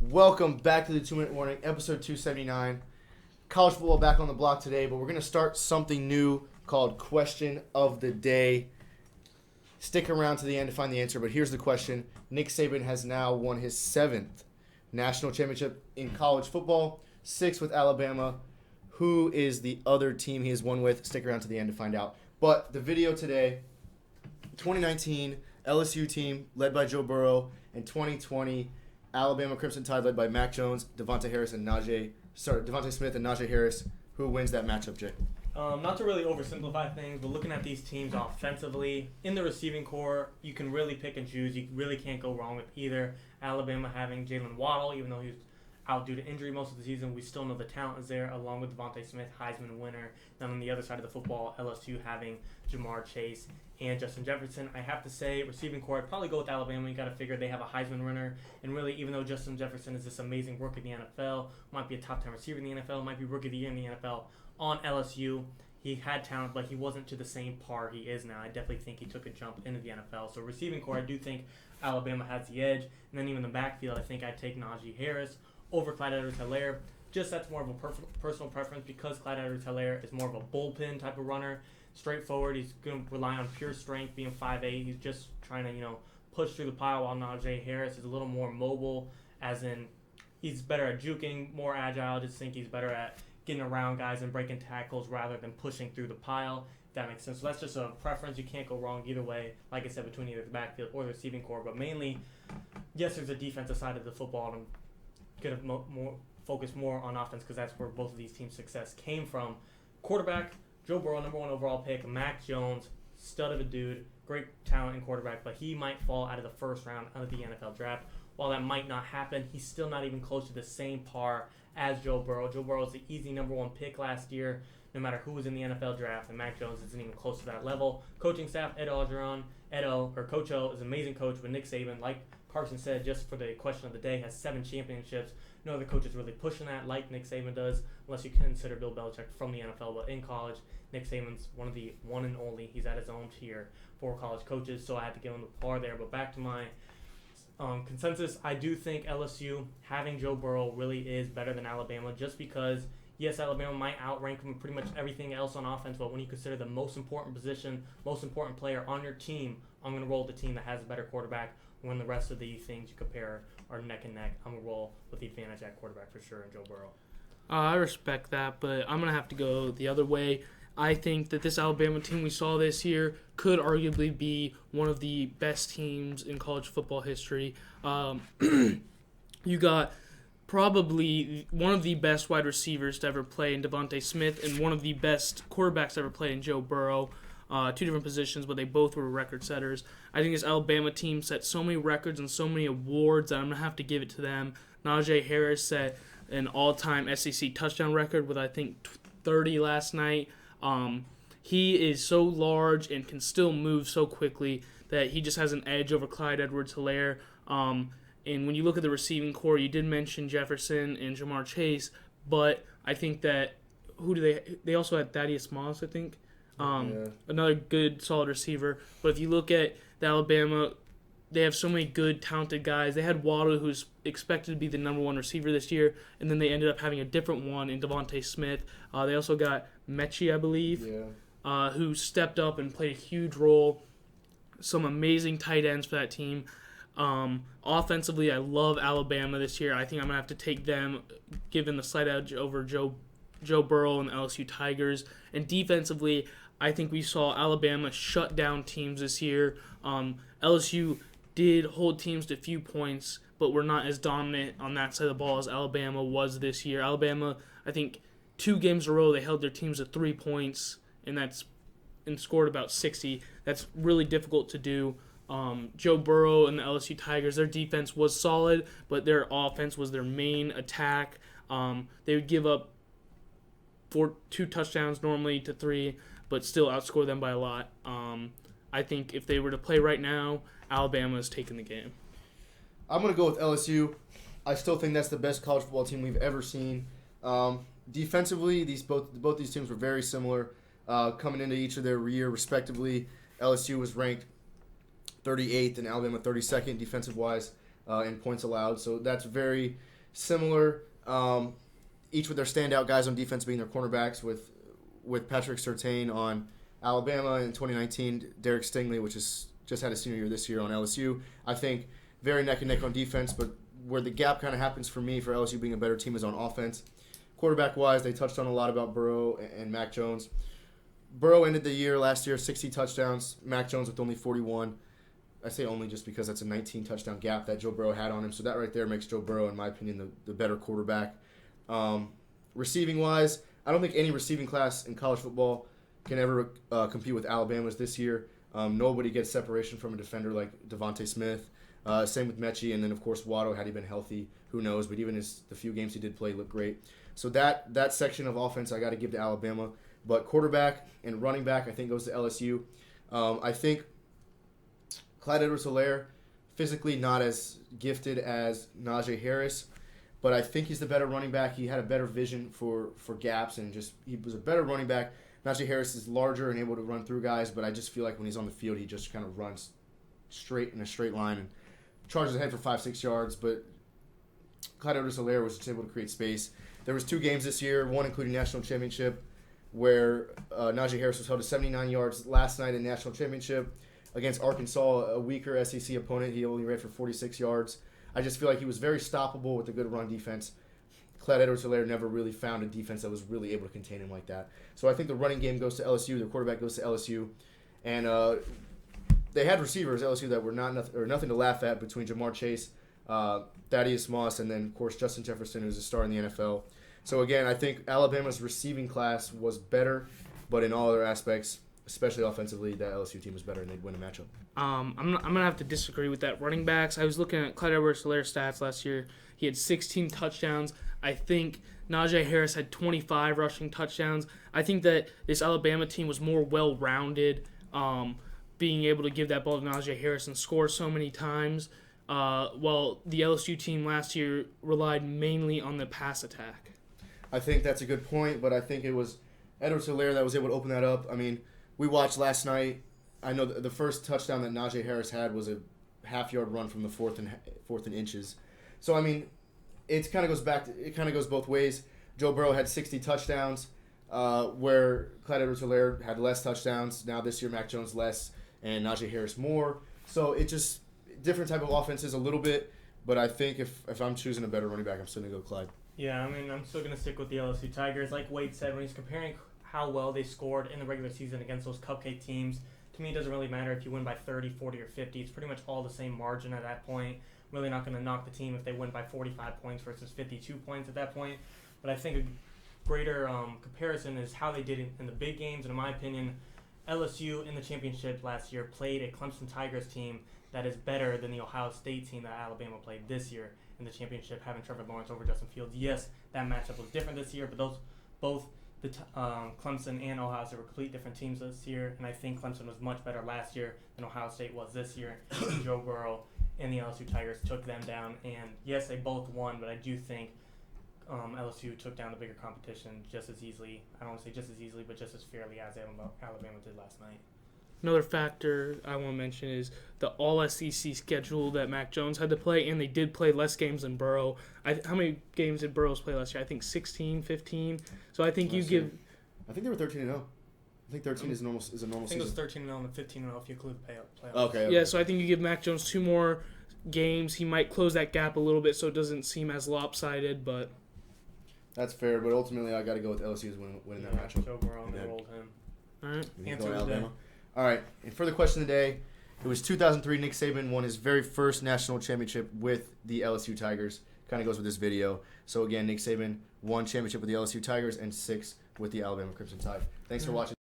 Welcome back to the 2-Minute Warning, episode 279. College football back on the block today, but we're going to start something new called Question of the Day. Stick around to the end to find the answer, but here's the question. Nick Saban has now won his 7th national championship in college football, 6th with Alabama. Who is the other team he has won with? Stick around to the end to find out. But the video today, 2019 LSU team led by Joe Burrow, and 2020 Alabama Crimson Tide led by Mac Jones, Devonta Smith and Najee Harris. Who wins that matchup, Jay? Not to really oversimplify things, but looking at these teams offensively, in the receiving core, you can really pick and choose. You really can't go wrong with either. Alabama having Jalen Waddle, even though he was out due to injury most of the season, we still know the talent is there, along with Devonta Smith, Heisman winner. Then on the other side of the football, LSU having Jamar Chase and Justin Jefferson. I have to say, receiving core, I'd probably go with Alabama. You got to figure they have a Heisman winner. And really, even though Justin Jefferson is this amazing rookie in the NFL, might be a top 10 receiver in the NFL, might be rookie of the year in the NFL, on LSU, he had talent, but he wasn't to the same par he is now. I definitely think he took a jump into the NFL. So receiving core, I do think Alabama has the edge. And then even the backfield, I think I'd take Najee Harris over Clyde Edwards-Helaire. Just that's more of a personal preference because Clyde Edwards-Helaire is more of a bullpen type of runner. Straightforward, he's going to rely on pure strength, being 5'8". He's just trying to, push through the pile, while Najee Harris is a little more mobile, as in he's better at juking, more agile. I just think he's better at getting around guys and breaking tackles rather than pushing through the pile, if that makes sense. So that's just a preference. You can't go wrong either way, like I said, between either the backfield or the receiving core. But mainly, yes, there's a defensive side of the football, and I'm going to focus more on offense because that's where both of these teams' success came from. Quarterback, Joe Burrow, number 1 overall pick. Mac Jones, stud of a dude, great talent in quarterback, but he might fall out of the first round of the NFL draft. While that might not happen, he's still not even close to the same par as Joe Burrow. Joe Burrow was the easy number 1 pick last year, no matter who was in the NFL draft, and Mac Jones isn't even close to that level. Coaching staff, Coach O is an amazing coach, but Nick Saban, like Carson said, just for the question of the day, has 7 championships. No other coach is really pushing that like Nick Saban does, unless you consider Bill Belichick from the NFL. But in college, Nick Saban's one of the one and only. He's at his own tier for college coaches, so I had to give him the par there. But back to my consensus, I do think LSU, having Joe Burrow, really is better than Alabama, just because, yes, Alabama might outrank him in pretty much everything else on offense, but when you consider the most important position, most important player on your team, I'm going to roll with the team that has a better quarterback. When the rest of the things you compare are neck and neck, I'm going to roll with the advantage at quarterback for sure in Joe Burrow. I respect that, but I'm going to have to go the other way. I think that this Alabama team we saw this year could arguably be one of the best teams in college football history. You got probably one of the best wide receivers to ever play in Devonta Smith and one of the best quarterbacks to ever play in Joe Burrow. 2 different positions, but they both were record setters. I think this Alabama team set so many records and so many awards that I'm going to have to give it to them. Najee Harris set an all-time SEC touchdown record with, I think, 30 last night. He is so large and can still move so quickly that he just has an edge over Clyde Edwards-Helaire. And when you look at the receiving core, you did mention Jefferson and Jamar Chase, but I think that they also had Thaddeus Moss, I think. Another good, solid receiver. But if you look at the Alabama, they have so many good, talented guys. They had Waddle, who's expected to be the number 1 receiver this year, and then they ended up having a different one in Devonta Smith. They also got Mechie, I believe, who stepped up and played a huge role. Some amazing tight ends for that team. Offensively, I love Alabama this year. I think I'm going to have to take them, given the slight edge over Joe Burrow and the LSU Tigers. And defensively, I think we saw Alabama shut down teams this year. LSU did hold teams to a few points, but were not as dominant on that side of the ball as Alabama was this year. Alabama, I think, 2 games in a row, they held their teams to 3 points, and scored about 60. That's really difficult to do. Joe Burrow and the LSU Tigers, their defense was solid, but their offense was their main attack. They would give up 2 touchdowns normally to 3, but still outscore them by a lot. I think if they were to play right now, Alabama is taking the game. I'm going to go with LSU. I still think that's the best college football team we've ever seen. Defensively, both these teams were very similar coming into each of their year respectively. LSU was ranked 38th and Alabama 32nd defensive-wise in points allowed. So that's very similar, each with their standout guys on defense being their cornerbacks, with Patrick Surtain on Alabama in 2019, Derek Stingley, which is just had a senior year this year on LSU. I think very neck and neck on defense, but where the gap kind of happens for me for LSU being a better team is on offense. Quarterback-wise, they touched on a lot about Burrow and Mac Jones. Burrow ended the year last year 60 touchdowns, Mac Jones with only 41. I say only just because that's a 19 touchdown gap that Joe Burrow had on him. So that right there makes Joe Burrow, in my opinion, the better quarterback. Receiving-wise, I don't think any receiving class in college football can ever compete with Alabama's this year. Nobody gets separation from a defender like Devonta Smith. Same with Mechie, and then, of course, Waddle, had he been healthy, who knows. But even the few games he did play looked great. So that section of offense I got to give to Alabama. But quarterback and running back, I think, goes to LSU. I think Clyde Edwards-Helaire, physically not as gifted as Najee Harris, but I think he's the better running back. He had a better vision for gaps, and he was a better running back. Najee Harris is larger and able to run through guys, but I just feel like when he's on the field, he just kind of runs straight in a straight line and charges ahead for 5-6 yards. But Clyde Edwards-Helaire was just able to create space. There was 2 games this year, one including national championship, where Najee Harris was held to 79 yards last night in national championship against Arkansas, a weaker SEC opponent. He only ran for 46 yards. I just feel like he was very stoppable with a good run defense. Clyde Edwards-Helaire never really found a defense that was really able to contain him like that. So I think the running game goes to LSU. Their quarterback goes to LSU. And they had receivers, LSU, that were nothing to laugh at between Jamar Chase, Thaddeus Moss, and then, of course, Justin Jefferson, who's a star in the NFL. So, again, I think Alabama's receiving class was better, but in all other aspects, especially offensively, that LSU team was better and they'd win a matchup. I'm going to have to disagree with that. Running backs, I was looking at Clyde Edwards-Helaire's stats last year. He had 16 touchdowns. I think Najee Harris had 25 rushing touchdowns. I think that this Alabama team was more well-rounded, being able to give that ball to Najee Harris and score so many times, while the LSU team last year relied mainly on the pass attack. I think that's a good point, but I think it was Edwards-Helaire that was able to open that up. I mean, we watched last night. I know the first touchdown that Najee Harris had was a half-yard run from the fourth and inches. So, I mean, it kind of goes both ways. Joe Burrow had 60 touchdowns, where Clyde Edwards-Helaire had less touchdowns. Now this year, Mac Jones less, and Najee Harris more. So it just different type of offenses a little bit. But I think if I'm choosing a better running back, I'm still gonna go Clyde. Yeah, I mean, I'm still gonna stick with the LSU Tigers. Like Wade said, when he's comparing how well they scored in the regular season against those cupcake teams, to me, it doesn't really matter if you win by 30, 40, or 50. It's pretty much all the same margin at that point. Really not going to knock the team if they win by 45 points versus 52 points at that point. But I think a greater comparison is how they did it in the big games. And in my opinion, LSU in the championship last year played a Clemson Tigers team that is better than the Ohio State team that Alabama played this year in the championship, having Trevor Lawrence over Justin Fields. Yes, that matchup was different this year, but both Clemson and Ohio State were complete different teams this year. And I think Clemson was much better last year than Ohio State was this year. And Joe Burrow and the LSU Tigers took them down, and yes, they both won, but I do think LSU took down the bigger competition just as easily. I don't want to say just as easily, but just as fairly as Alabama did last night. Another factor I want to mention is the all-SEC schedule that Mac Jones had to play, and they did play less games than Burrow. How many games did Burrow play last year? I think 16, 15. So I think I think they were 13-0. I think 13 is a normal season. I think it was 13-0 and 15-0 if you include the playoffs. Okay. Yeah, so I think you give Mac Jones 2 more games. He might close that gap a little bit so it doesn't seem as lopsided, but... That's fair, but ultimately I got to go with LSU's winning that matchup. Joe Burrow rolled him. All right. Answer of the day. All right, and for the question of the day, it was 2003 Nick Saban won his very first national championship with the LSU Tigers. Kind of goes with this video. So again, Nick Saban won championship with the LSU Tigers and 6 with the Alabama Crimson Tide. Thanks for watching.